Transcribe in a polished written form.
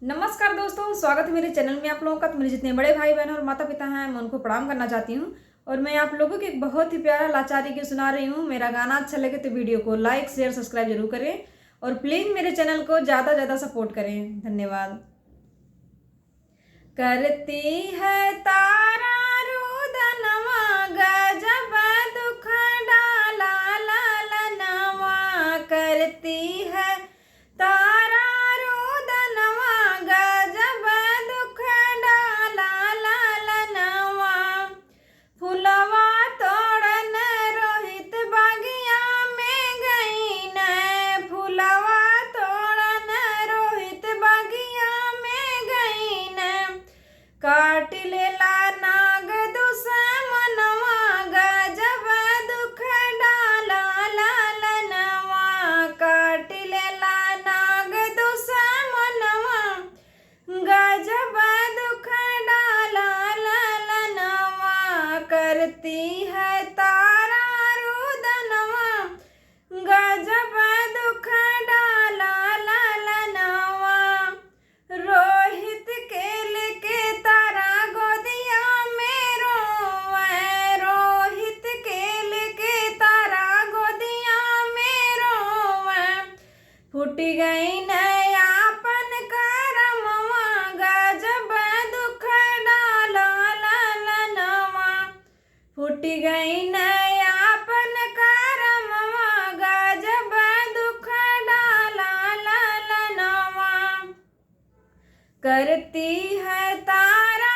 नमस्कार दोस्तों, स्वागत है मेरे चैनल में आप लोगों का। तो मेरे जितने बड़े भाई बहन और माता पिता हैं, मैं उनको प्रणाम करना चाहती हूँ। और मैं आप लोगों को एक बहुत ही प्यारा लाचारी गीत सुना रही हूँ। मेरा गाना अच्छा लगे तो वीडियो को लाइक शेयर सब्सक्राइब जरूर करें और प्लीज़ मेरे चैनल को ज़्यादा ज़्यादा सपोर्ट करें। धन्यवाद। करती है तारा रुदनवा गजब दुख डाला लालनवा। करती है तारा रुदनवा गजब दुख डाला लालनवा। फुलवा तोड़न रोहित बागिया में गई न। फुलवा तोड़न रोहित बागिया में गई न। काट लेला नाग दुश्मनवा गजब दुख डाला लालनवा। काट लेला नाग दुश्मनवा गजब दुख डाला लालनवा। करती है तारा रुदनवा गजब दुख डाला लालनवा। रोहित के लेके तारा गोदिया में रोवे। रोहित के लेके तारा गोदिया में रोवे। फूट गई नयापन करमवा गजब दुख डाला लालनवा। फूट गई नयापन करमवा गजब दुख डाला लालनवा। करती है तारा